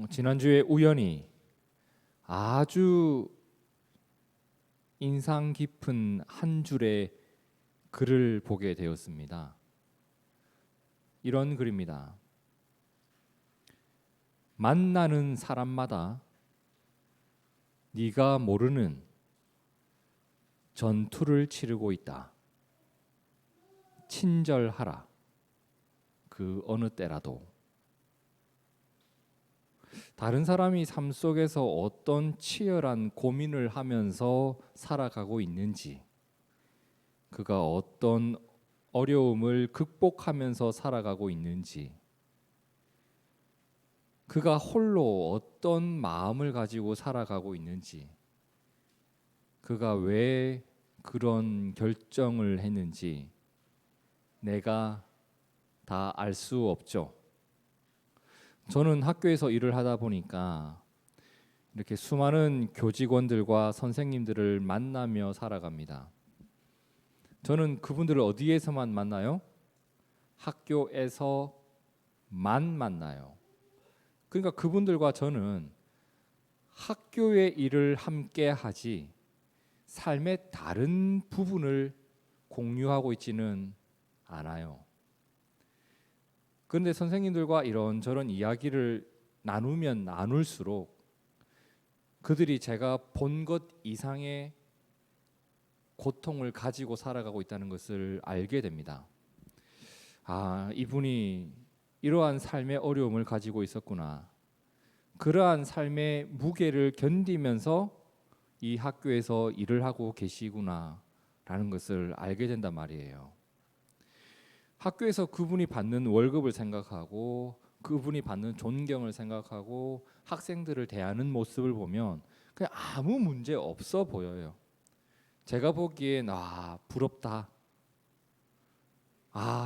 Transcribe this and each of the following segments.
지난주에 우연히 아주 인상 깊은 한 줄의 글을 보게 되었습니다. 이런 글입니다. 만나는 사람마다 네가 모르는 전투를 치르고 있다. 친절하라. 그 어느 때라도. 다른 사람이 삶 속에서 어떤 치열한 고민을 하면서 살아가고 있는지, 그가 어떤 어려움을 극복하면서 살아가고 있는지, 그가 홀로 어떤 마음을 가지고 살아가고 있는지, 그가 왜 그런 결정을 했는지 내가 다 알 수 없죠. 저는 학교에서 일을 하다 보니까 이렇게 수많은 교직원들과 선생님들을 만나며 살아갑니다. 저는 그분들을 어디에서만 만나요? 학교에서만 만나요. 그러니까 그분들과 저는 학교의 일을 함께 하지 삶의 다른 부분을 공유하고 있지는 않아요. 그런데 선생님들과 이런저런 이야기를 나누면 나눌수록 그들이 제가 본 것 이상의 고통을 가지고 살아가고 있다는 것을 알게 됩니다. 아, 이분이 이러한 삶의 어려움을 가지고 있었구나. 그러한 삶의 무게를 견디면서 이 학교에서 일을 하고 계시구나 라는 것을 알게 된단 말이에요. 학교에서 그분이 받는 월급을 생각하고 그분이 받는 존경을 생각하고 학생들을 대하는 모습을 보면 그냥 아무 문제 없어 보여요. 제가 보기엔 부럽다.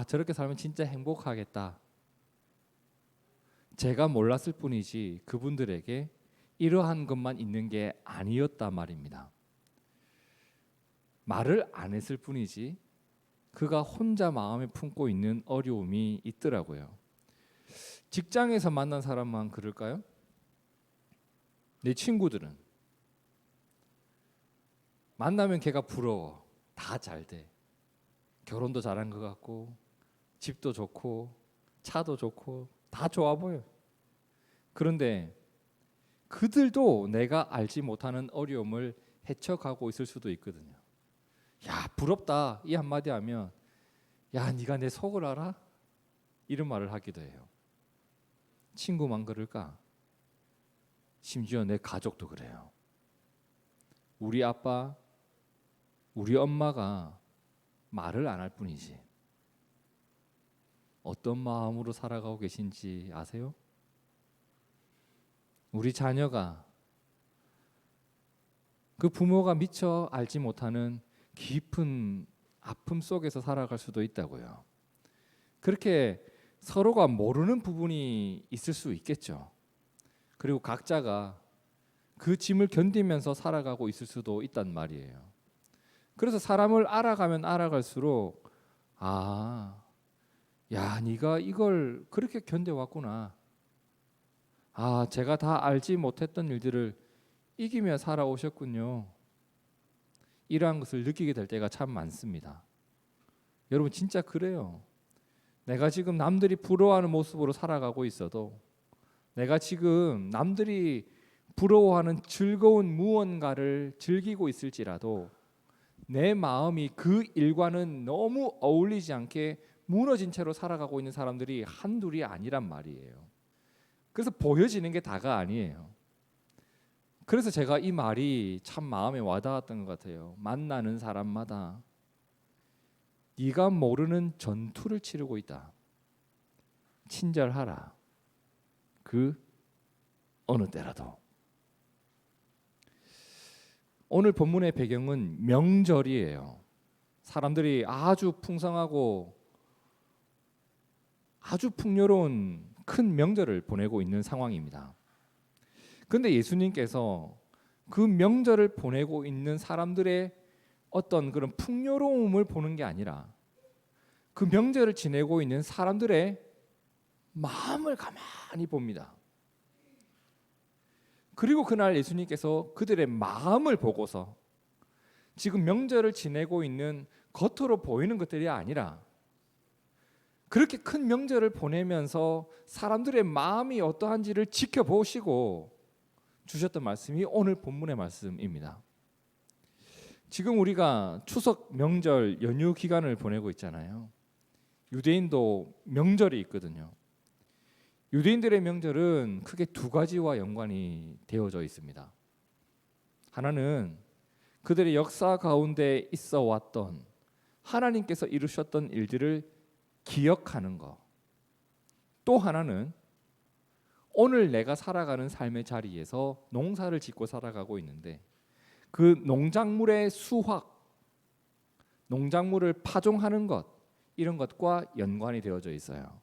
저렇게 살면 진짜 행복하겠다. 제가 몰랐을 뿐이지 그분들에게 이러한 것만 있는 게 아니었단 말입니다. 말을 안 했을 뿐이지 그가 혼자 마음에 품고 있는 어려움이 있더라고요. 직장에서 만난 사람만 그럴까요? 내 친구들은 만나면 걔가 부러워. 다 잘 돼. 결혼도 잘한 것 같고 집도 좋고 차도 좋고 다 좋아 보여. 그런데 그들도 내가 알지 못하는 어려움을 헤쳐가고 있을 수도 있거든요. 야, 부럽다 이 한마디 하면 야, 네가 내 속을 알아? 이런 말을 하기도 해요. 친구만 그럴까? 심지어 내 가족도 그래요. 우리 아빠, 우리 엄마가 말을 안 할 뿐이지 어떤 마음으로 살아가고 계신지 아세요? 우리 자녀가 그 부모가 미처 알지 못하는 깊은 아픔 속에서 살아갈 수도 있다고요. 그렇게 서로가 모르는 부분이 있을 수 있겠죠. 그리고 각자가 그 짐을 견디면서 살아가고 있을 수도 있단 말이에요. 그래서 사람을 알아가면 알아갈수록 야, 네가 이걸 그렇게 견뎌왔구나. 제가 다 알지 못했던 일들을 이기며 살아오셨군요. 이러한 것을 느끼게 될 때가 참 많습니다. 여러분 진짜 그래요. 내가 지금 남들이 부러워하는 모습으로 살아가고 있어도 내가 지금 남들이 부러워하는 즐거운 무언가를 즐기고 있을지라도 내 마음이 그 일과는 너무 어울리지 않게 무너진 채로 살아가고 있는 사람들이 한둘이 아니란 말이에요. 그래서 보여지는 게 다가 아니에요. 그래서 제가 이 말이 참 마음에 와닿았던 것 같아요. 만나는 사람마다 네가 모르는 전투를 치르고 있다. 친절하라. 그 어느 때라도. 오늘 본문의 배경은 명절이에요. 사람들이 아주 풍성하고 아주 풍요로운 큰 명절을 보내고 있는 상황입니다. 그런데 예수님께서 그 명절을 보내고 있는 사람들의 어떤 그런 풍요로움을 보는 게 아니라 그 명절을 지내고 있는 사람들의 마음을 가만히 봅니다. 그리고 그날 예수님께서 그들의 마음을 보고서 지금 명절을 지내고 있는 겉으로 보이는 것들이 아니라 그렇게 큰 명절을 보내면서 사람들의 마음이 어떠한지를 지켜보시고 주셨던 말씀이 오늘 본문의 말씀입니다. 지금 우리가 추석 명절 연휴 기간을 보내고 있잖아요. 유대인도 명절이 있거든요. 유대인들의 명절은 크게 두 가지와 연관이 되어져 있습니다. 하나는 그들의 역사 가운데 있어 왔던 하나님께서 이루셨던 일들을 기억하는 것. 또 하나는 오늘 내가 살아가는 삶의 자리에서 농사를 짓고 살아가고 있는데 그 농작물의 수확, 농작물을 파종하는 것, 이런 것과 연관이 되어져 있어요.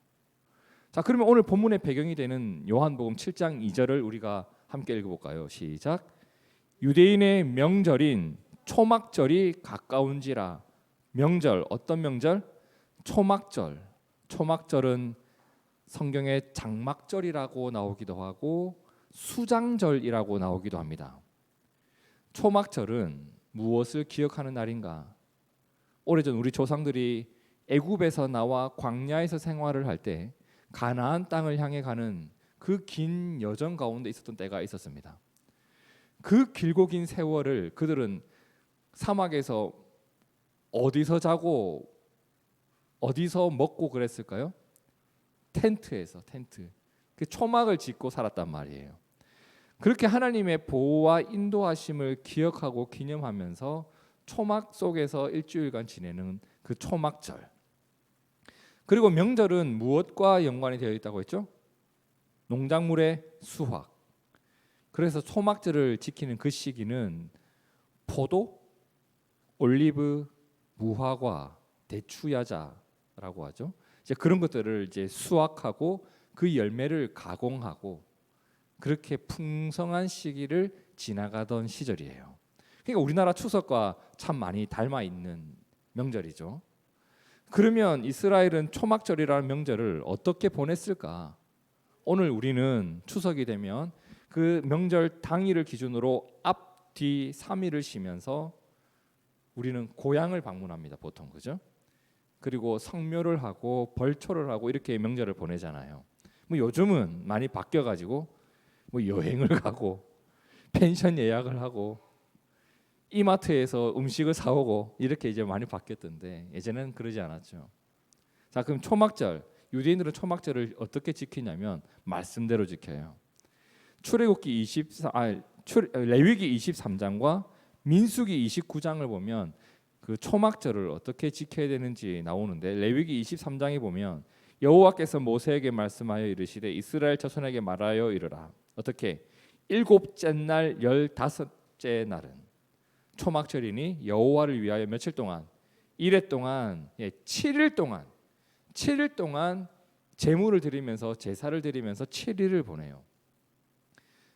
자, 그러면 오늘 본문의 배경이 되는 요한복음 7장 2절을 우리가 함께 읽어볼까요? 시작. 유대인의 명절인 초막절이 가까운지라. 명절, 어떤 명절? 초막절. 초막절은 성경에 장막절이라고 나오기도 하고 수장절이라고 나오기도 합니다. 초막절은 무엇을 기억하는 날인가? 오래전 우리 조상들이 애굽에서 나와 광야에서 생활을 할 때 가나안 땅을 향해 가는 그 긴 여정 가운데 있었던 때가 있었습니다. 그 길고 긴 세월을 그들은 사막에서 어디서 자고 어디서 먹고 그랬을까요? 텐트에서, 텐트. 그 초막을 짓고 살았단 말이에요. 그렇게 하나님의 보호와 인도하심을 기억하고 기념하면서 초막 속에서 일주일간 지내는 그 초막절. 그리고 명절은 무엇과 연관이 되어 있다고 했죠? 농작물의 수확. 그래서 초막절을 지키는 그 시기는 포도, 올리브, 무화과, 대추야자라고 하죠. 이제 그런 것들을 이제 수확하고 그 열매를 가공하고 그렇게 풍성한 시기를 지나가던 시절이에요. 그러니까 우리나라 추석과 참 많이 닮아 있는 명절이죠. 그러면 이스라엘은 초막절이라는 명절을 어떻게 보냈을까? 오늘 우리는 추석이 되면 그 명절 당일을 기준으로 앞, 뒤 3일을 쉬면서 우리는 고향을 방문합니다. 보통 그죠? 그리고 성묘를 하고 벌초를 하고 이렇게 명절을 보내잖아요. 뭐 요즘은 많이 바뀌어가지고 뭐 여행을 가고 펜션 예약을 하고 이마트에서 음식을 사오고 이렇게 이제 많이 바뀌었던데 예전에는 그러지 않았죠. 자, 그럼 초막절, 유대인들은 초막절을 어떻게 지키냐면 말씀대로 지켜요. 레위기 23장과 민수기 29장을 보면 그 초막절을 어떻게 지켜야 되는지 나오는데 레위기 23장에 보면 여호와께서 모세에게 말씀하여 이르시되 이스라엘 자손에게 말하여 이르라. 어떻게? 일곱째 날 15째 날은 초막절이니 여호와를 위하여 며칠 동안? 1회 동안, 7일 동안 제물을 드리면서 제사를 드리면서 7일을 보내요.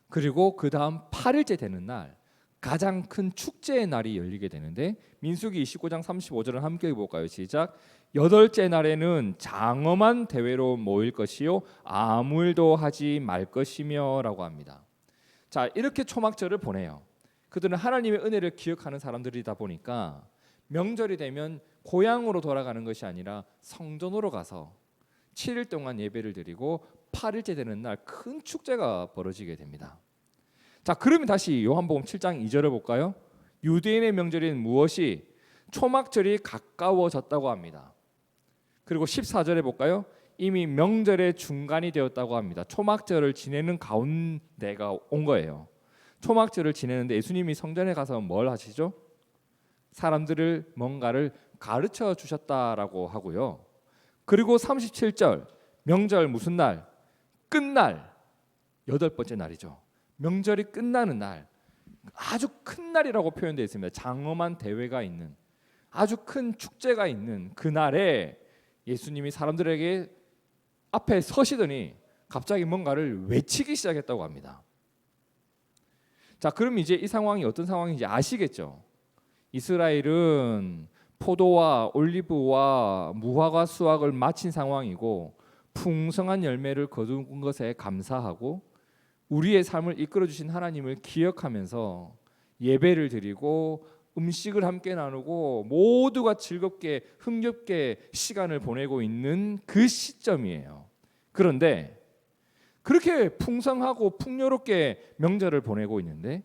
그리고 그 다음 8일째 되는 날 가장 큰 축제의 날이 열리게 되는데 민수기 29장 35절을 함께 읽어볼까요? 시작. 8째 날에는 장엄한 대회로 모일 것이요 아무 일도 하지 말 것이며 라고 합니다. 자, 이렇게 초막절을 보내요. 그들은 하나님의 은혜를 기억하는 사람들이다 보니까 명절이 되면 고향으로 돌아가는 것이 아니라 성전으로 가서 7일 동안 예배를 드리고 8일째 되는 날 큰 축제가 벌어지게 됩니다. 자, 그러면 다시 요한복음 7장 2절을 볼까요? 유대인의 명절인 무엇이? 초막절이 가까워졌다고 합니다. 그리고 14절에 볼까요? 이미 명절의 중간이 되었다고 합니다. 초막절을 지내는 가운데가 온 거예요. 초막절을 지내는데 예수님이 성전에 가서 뭘 하시죠? 사람들을 뭔가를 가르쳐 주셨다라고 하고요. 그리고 37절 명절 무슨 날? 끝날 8번째 날이죠. 명절이 끝나는 날 아주 큰 날이라고 표현되어 있습니다. 장엄한 대회가 있는 아주 큰 축제가 있는 그날에 예수님이 사람들에게 앞에 서시더니 갑자기 뭔가를 외치기 시작했다고 합니다. 자, 그럼 이제 이 상황이 어떤 상황인지 아시겠죠? 이스라엘은 포도와 올리브와 무화과 수확을 마친 상황이고 풍성한 열매를 거둔 것에 감사하고 우리의 삶을 이끌어 주신 하나님을 기억하면서 예배를 드리고 음식을 함께 나누고 모두가 즐겁게 흥겹게 시간을 보내고 있는 그 시점이에요. 그런데 그렇게 풍성하고 풍요롭게 명절을 보내고 있는데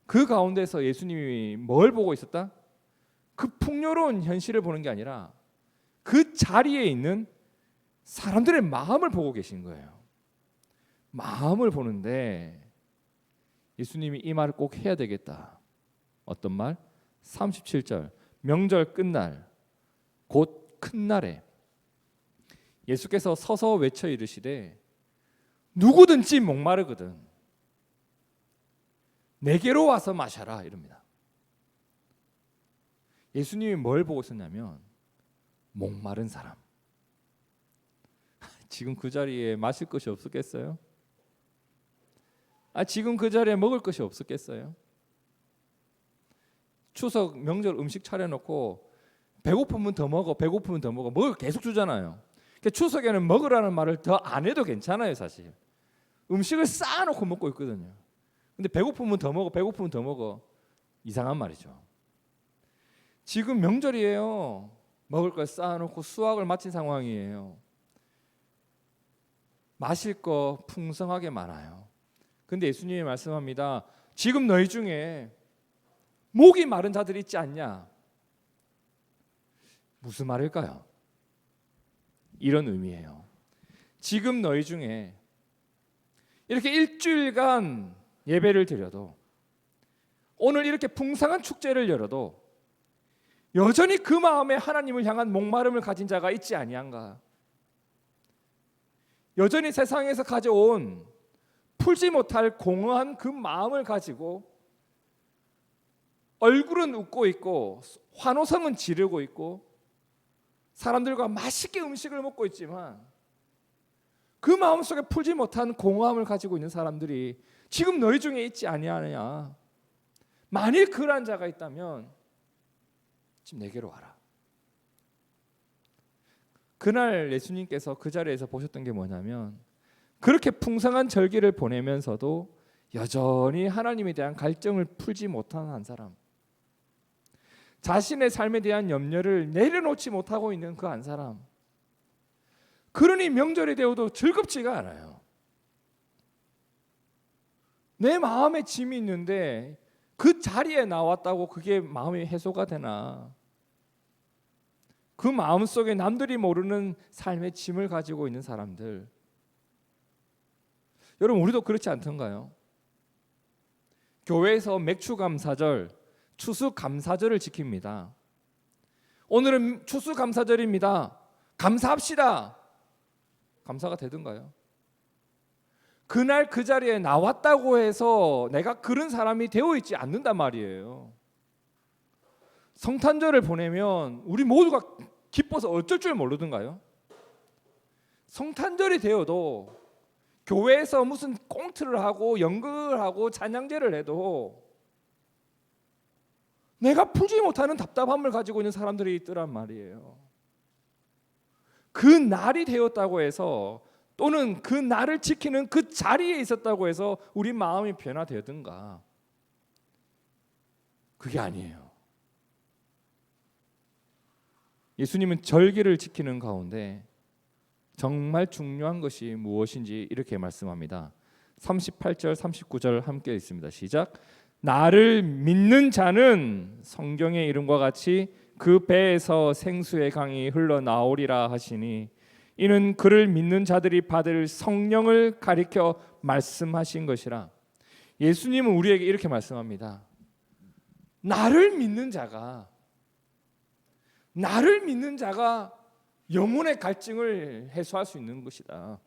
그 가운데서 예수님이 뭘 보고 있었다? 그 풍요로운 현실을 보는 게 아니라 그 자리에 있는 사람들의 마음을 보고 계신 거예요. 마음을 보는데 예수님이 이 말을 꼭 해야 되겠다. 어떤 말? 37절 명절 끝날 곧 큰 날에 예수께서 서서 외쳐 이르시되 누구든지 목마르거든 내게로 와서 마셔라 이럽니다. 예수님이 뭘 보고 있었냐면 목마른 사람. 지금 그 자리에 마실 것이 없었겠어요? 지금 그 자리에 먹을 것이 없었겠어요? 추석 명절 음식 차려놓고 배고프면 더 먹어, 배고프면 더 먹어, 먹을 계속 주잖아요. 그러니까 추석에는 먹으라는 말을 더 안 해도 괜찮아요, 사실. 음식을 쌓아놓고 먹고 있거든요. 근데 배고프면 더 먹어, 배고프면 더 먹어. 이상한 말이죠. 지금 명절이에요. 먹을 걸 쌓아놓고 수확을 마친 상황이에요. 마실 거 풍성하게 많아요. 근데 예수님이 말씀합니다. 지금 너희 중에 목이 마른 자들이 있지 않냐? 무슨 말일까요? 이런 의미예요. 지금 너희 중에 이렇게 일주일간 예배를 드려도 오늘 이렇게 풍성한 축제를 열어도 여전히 그 마음에 하나님을 향한 목마름을 가진 자가 있지 아니한가? 여전히 세상에서 가져온 풀지 못할 공허한 그 마음을 가지고 얼굴은 웃고 있고 환호성은 지르고 있고 사람들과 맛있게 음식을 먹고 있지만 그 마음속에 풀지 못한 공허함을 가지고 있는 사람들이 지금 너희 중에 있지 아니하느냐. 만일 그러한 자가 있다면 지금 내게로 와라. 그날 예수님께서 그 자리에서 보셨던 게 뭐냐면 그렇게 풍성한 절기를 보내면서도 여전히 하나님에 대한 갈증을 풀지 못한 한 사람, 자신의 삶에 대한 염려를 내려놓지 못하고 있는 그 한 사람, 그러니 명절이 되어도 즐겁지가 않아요. 내 마음에 짐이 있는데 그 자리에 나왔다고 그게 마음이 해소가 되나? 그 마음속에 남들이 모르는 삶의 짐을 가지고 있는 사람들, 여러분 우리도 그렇지 않던가요? 교회에서 맥추감사절, 추수감사절을 지킵니다. 오늘은 추수감사절입니다. 감사합시다. 감사가 되던가요? 그날 그 자리에 나왔다고 해서 내가 그런 사람이 되어 있지 않는단 말이에요. 성탄절을 보내면 우리 모두가 기뻐서 어쩔 줄 모르던가요? 성탄절이 되어도 교회에서 무슨 꽁트를 하고 연극을 하고 찬양제를 해도 내가 풀지 못하는 답답함을 가지고 있는 사람들이 있더란 말이에요. 그 날이 되었다고 해서 또는 그 날을 지키는 그 자리에 있었다고 해서 우리 마음이 변화되든가, 그게 아니에요. 예수님은 절기를 지키는 가운데 정말 중요한 것이 무엇인지 이렇게 말씀합니다. 38절 39절 함께 있습니다. 시작. 나를 믿는 자는 성경의 이름과 같이 그 배에서 생수의 강이 흘러나오리라 하시니 이는 그를 믿는 자들이 받을 성령을 가리켜 말씀하신 것이라. 예수님은 우리에게 이렇게 말씀합니다. 나를 믿는 자가 영혼의 갈증을 해소할 수 있는 것이다.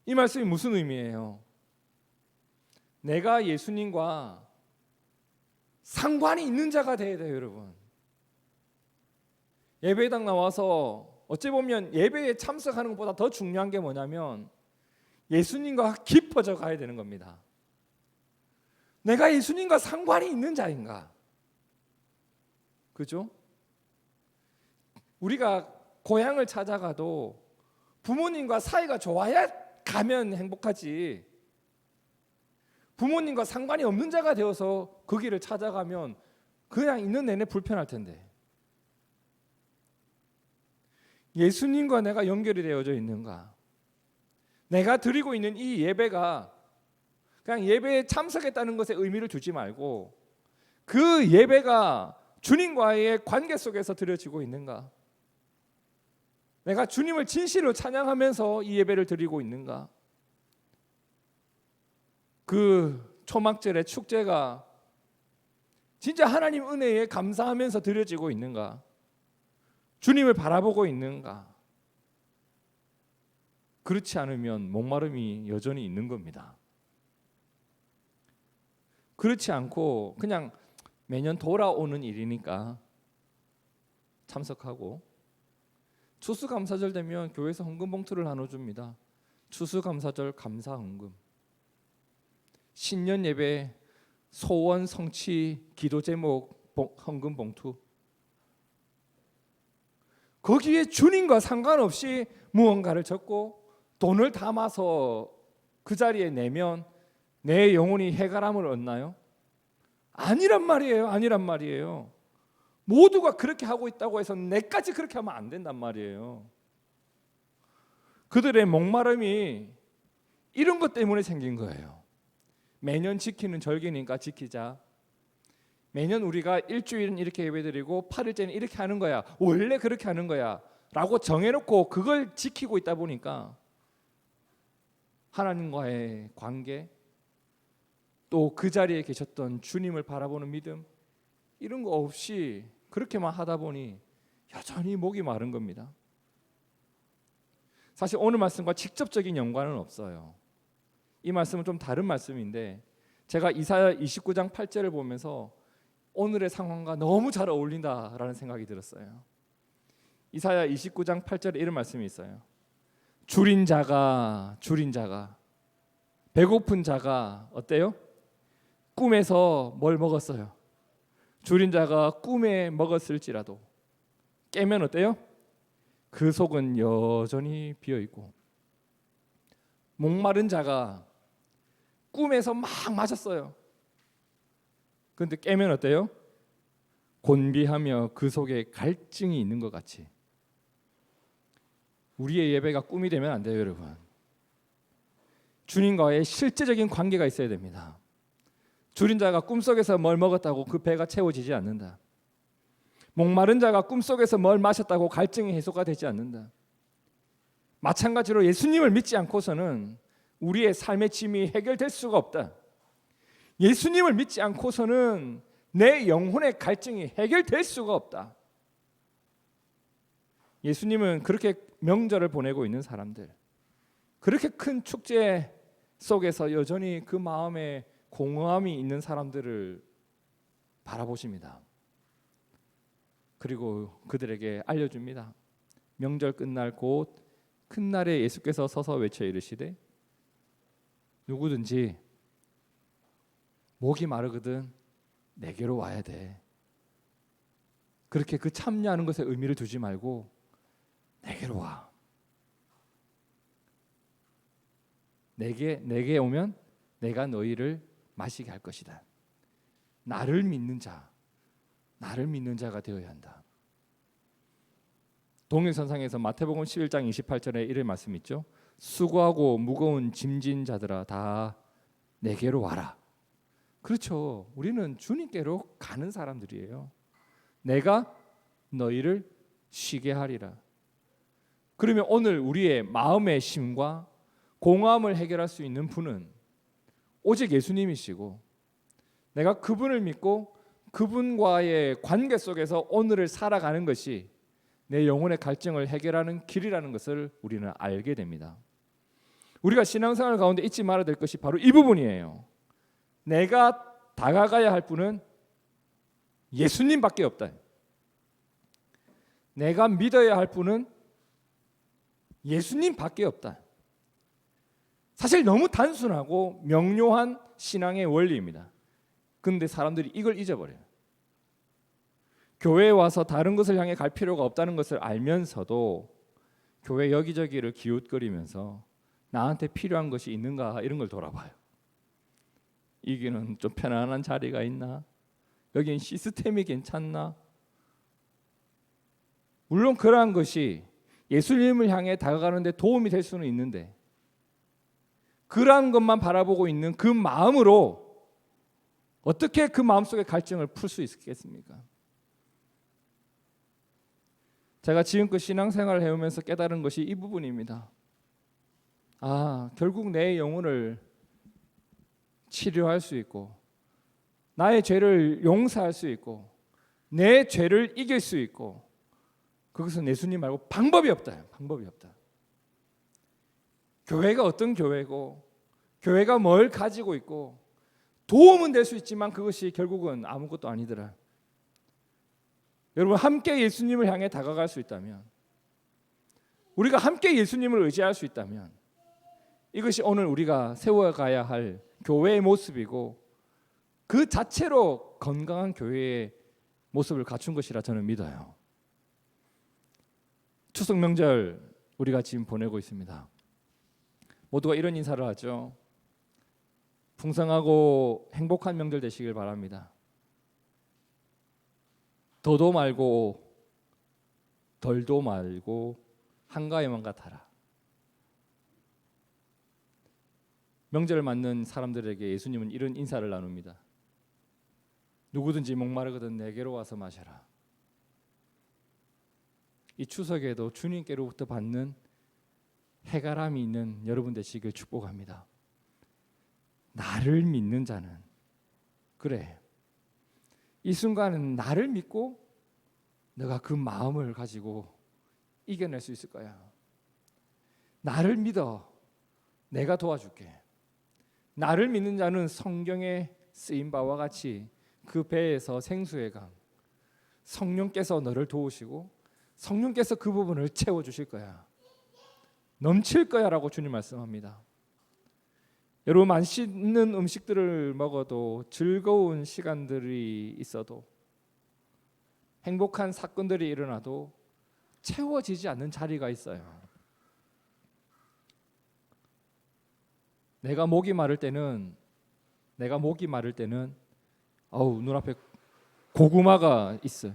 이 말씀이 무슨 의미예요? 내가 예수님과 상관이 있는 자가 되어야 돼요, 여러분. 예배당 나와서 어찌 보면 예배에 참석하는 것보다 더 중요한 게 뭐냐면 예수님과 깊어져 가야 되는 겁니다. 내가 예수님과 상관이 있는 자인가? 그죠? 우리가 고향을 찾아가도 부모님과 사이가 좋아야 가면 행복하지. 부모님과 상관이 없는 자가 되어서 그 길을 찾아가면 그냥 있는 내내 불편할 텐데. 예수님과 내가 연결이 되어져 있는가? 내가 드리고 있는 이 예배가 그냥 예배에 참석했다는 것에 의미를 두지 말고 그 예배가 주님과의 관계 속에서 드려지고 있는가? 내가 주님을 진실로 찬양하면서 이 예배를 드리고 있는가? 그 초막절의 축제가 진짜 하나님 은혜에 감사하면서 드려지고 있는가? 주님을 바라보고 있는가? 그렇지 않으면 목마름이 여전히 있는 겁니다. 그렇지 않고 그냥 매년 돌아오는 일이니까 참석하고 추수감사절 되면 교회에서 헌금 봉투를 나눠줍니다. 추수감사절 감사헌금, 신년 예배 소원 성취 기도 제목 헌금 봉투, 거기에 주님과 상관없이 무언가를 적고 돈을 담아서 그 자리에 내면 내 영혼이 해가람을 얻나요? 아니란 말이에요. 모두가 그렇게 하고 있다고 해서 내까지 그렇게 하면 안 된단 말이에요. 그들의 목마름이 이런 것 때문에 생긴 거예요. 매년 지키는 절기니까 지키자. 매년 우리가 일주일은 이렇게 예배드리고 8일째는 이렇게 하는 거야. 원래 그렇게 하는 거야 라고 정해놓고 그걸 지키고 있다 보니까 하나님과의 관계, 또 그 자리에 계셨던 주님을 바라보는 믿음, 이런 거 없이 그렇게만 하다 보니 여전히 목이 마른 겁니다. 사실 오늘 말씀과 직접적인 연관은 없어요. 이 말씀은 좀 다른 말씀인데 제가 이사야 29장 8절을 보면서 오늘의 상황과 너무 잘 어울린다라는 생각이 들었어요. 이사야 29장 8절에 이런 말씀이 있어요. 줄인 자가 배고픈 자가 어때요? 꿈에서 뭘 먹었어요? 줄인 자가 꿈에 먹었을지라도 깨면 어때요? 그 속은 여전히 비어있고, 목마른 자가 꿈에서 막 마셨어요. 그런데 깨면 어때요? 곤비하며 그 속에 갈증이 있는 것 같이. 우리의 예배가 꿈이 되면 안 돼요, 여러분. 주님과의 실제적인 관계가 있어야 됩니다. 줄인 자가 꿈속에서 뭘 먹었다고 그 배가 채워지지 않는다. 목마른 자가 꿈속에서 뭘 마셨다고 갈증이 해소가 되지 않는다. 마찬가지로 예수님을 믿지 않고서는 우리의 삶의 짐이 해결될 수가 없다. 예수님을 믿지 않고서는 내 영혼의 갈증이 해결될 수가 없다. 예수님은 그렇게 명절을 보내고 있는 사람들, 그렇게 큰 축제 속에서 여전히 그 마음에 공허함이 있는 사람들을 바라보십니다. 그리고 그들에게 알려줍니다. 명절 끝날 곧 큰 날에 예수께서 서서 외쳐 이르시되 누구든지 목이 마르거든 내게로 와야 돼. 그렇게 그 참여하는 것에 의미를 두지 말고 내게로 와. 내게 오면 내가 너희를 마시게 할 것이다. 나를 믿는 자가 되어야 한다. 동일선상에서 마태복음 11장 28절에 이런 말씀 있죠. 수고하고 무거운 짐진 자들아 다 내게로 와라. 그렇죠. 우리는 주님께로 가는 사람들이에요. 내가 너희를 쉬게 하리라. 그러면 오늘 우리의 마음의 심과 공허함을 해결할 수 있는 분은 오직 예수님이시고, 내가 그분을 믿고 그분과의 관계 속에서 오늘을 살아가는 것이 내 영혼의 갈증을 해결하는 길이라는 것을 우리는 알게 됩니다. 우리가 신앙생활 가운데 잊지 말아야 될 것이 바로 이 부분이에요. 내가 다가가야 할 분은 예수님밖에 없다. 내가 믿어야 할 분은 예수님밖에 없다. 사실 너무 단순하고 명료한 신앙의 원리입니다. 그런데 사람들이 이걸 잊어버려요. 교회에 와서 다른 것을 향해 갈 필요가 없다는 것을 알면서도 교회 여기저기를 기웃거리면서 나한테 필요한 것이 있는가 이런 걸 돌아봐요. 여기는 좀 편안한 자리가 있나? 여긴 시스템이 괜찮나? 물론 그러한 것이 예수님을 향해 다가가는 데 도움이 될 수는 있는데 그러한 것만 바라보고 있는 그 마음으로 어떻게 그 마음속의 갈증을 풀 수 있겠습니까? 제가 지금껏 신앙생활을 해오면서 깨달은 것이 이 부분입니다. 결국 내 영혼을 치료할 수 있고 나의 죄를 용서할 수 있고 내 죄를 이길 수 있고 그것은 예수님 말고 방법이 없다. 방법이 없다. 교회가 어떤 교회고 교회가 뭘 가지고 있고 도움은 될 수 있지만 그것이 결국은 아무것도 아니더라. 여러분 함께 예수님을 향해 다가갈 수 있다면 우리가 함께 예수님을 의지할 수 있다면 이것이 오늘 우리가 세워가야 할 교회의 모습이고 그 자체로 건강한 교회의 모습을 갖춘 것이라 저는 믿어요. 추석 명절 우리가 지금 보내고 있습니다. 모두가 이런 인사를 하죠. 풍성하고 행복한 명절 되시길 바랍니다. 더도 말고 덜도 말고 한가위만 같아라. 명절을 맞는 사람들에게 예수님은 이런 인사를 나눕니다. 누구든지 목마르거든 내게로 와서 마셔라. 이 추석에도 주님께로부터 받는 해가람이 있는 여러분 되시길 축복합니다. 나를 믿는 자는 그래. 이 순간은 나를 믿고 내가 그 마음을 가지고 이겨낼 수 있을 거야. 나를 믿어. 내가 도와줄게. 나를 믿는 자는 성경에 쓰인 바와 같이 그 배에서 생수의 강 성령께서 너를 도우시고 성령께서 그 부분을 채워주실 거야. 넘칠 거야 라고 주님 말씀합니다. 여러분 맛있는 음식들을 먹어도 즐거운 시간들이 있어도 행복한 사건들이 일어나도 채워지지 않는 자리가 있어요. 내가 목이 마를 때는 눈앞에 고구마가 있어요.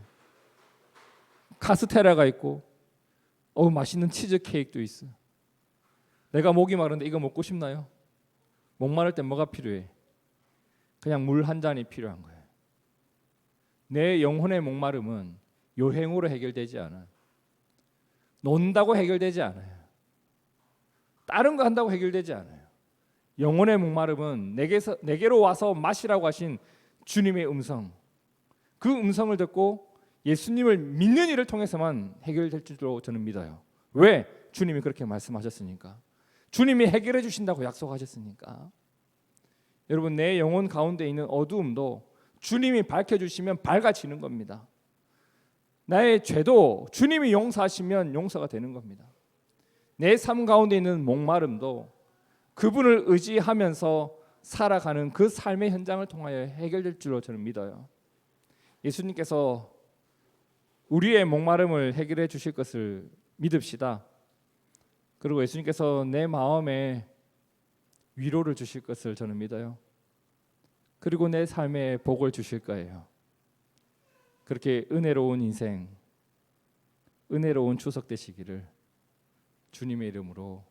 카스테라가 있고 맛있는 치즈 케이크도 있어. 내가 목이 마른데 이거 먹고 싶나요? 목마를 때 뭐가 필요해? 그냥 물 한 잔이 필요한 거예요. 내 영혼의 목마름은 요행으로 해결되지 않아요. 논다고 해결되지 않아요. 다른 거 한다고 해결되지 않아요. 영혼의 목마름은 내게로 와서 마시라고 하신 주님의 음성, 그 음성을 듣고 예수님을 믿는 일을 통해서만 해결될 줄로 저는 믿어요. 왜? 주님이 그렇게 말씀하셨으니까. 주님이 해결해 주신다고 약속하셨으니까. 여러분 내 영혼 가운데 있는 어두움도 주님이 밝혀주시면 밝아지는 겁니다. 나의 죄도 주님이 용서하시면 용서가 되는 겁니다. 내 삶 가운데 있는 목마름도 그분을 의지하면서 살아가는 그 삶의 현장을 통하여 해결될 줄로 저는 믿어요. 예수님께서 우리의 목마름을 해결해 주실 것을 믿읍시다. 그리고 예수님께서 내 마음에 위로를 주실 것을 저는 믿어요. 그리고 내 삶에 복을 주실 거예요. 그렇게 은혜로운 인생, 은혜로운 추석 되시기를 주님의 이름으로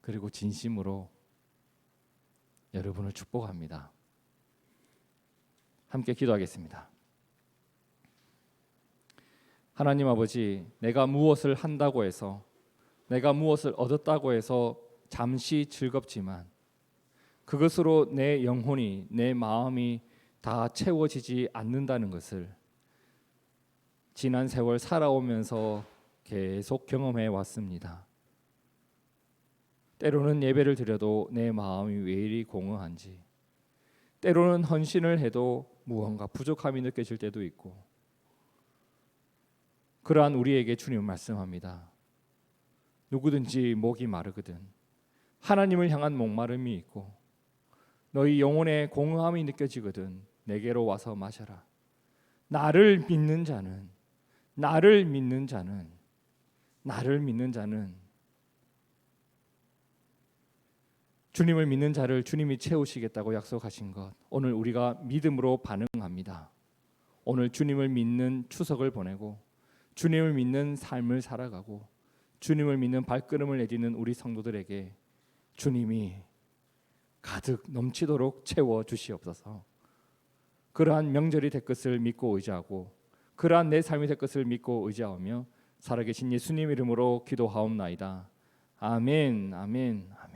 그리고 진심으로 여러분을 축복합니다. 함께 기도하겠습니다. 하나님 아버지, 내가 무엇을 한다고 해서 내가 무엇을 얻었다고 해서 잠시 즐겁지만 그것으로 내 영혼이 내 마음이 다 채워지지 않는다는 것을 지난 세월 살아오면서 계속 경험해 왔습니다. 때로는 예배를 드려도 내 마음이 왜 이리 공허한지, 때로는 헌신을 해도 무언가 부족함이 느껴질 때도 있고, 그러한 우리에게 주님 말씀합니다. 누구든지 목이 마르거든 하나님을 향한 목마름이 있고 너희 영혼에 공허함이 느껴지거든 내게로 와서 마셔라. 나를 믿는 자는 주님을 믿는 자를 주님이 채우시겠다고 약속하신 것, 오늘 우리가 믿음으로 반응합니다. 오늘 주님을 믿는 추석을 보내고 주님을 믿는 삶을 살아가고 주님을 믿는 발걸음을 내딛는 우리 성도들에게 주님이 가득 넘치도록 채워 주시옵소서. 그러한 명절이 될 것을 믿고 의지하고 그러한 내 삶이 될 것을 믿고 의지하며 살아계신 예수님 이름으로 기도하옵나이다. 아멘, 아멘, 아멘.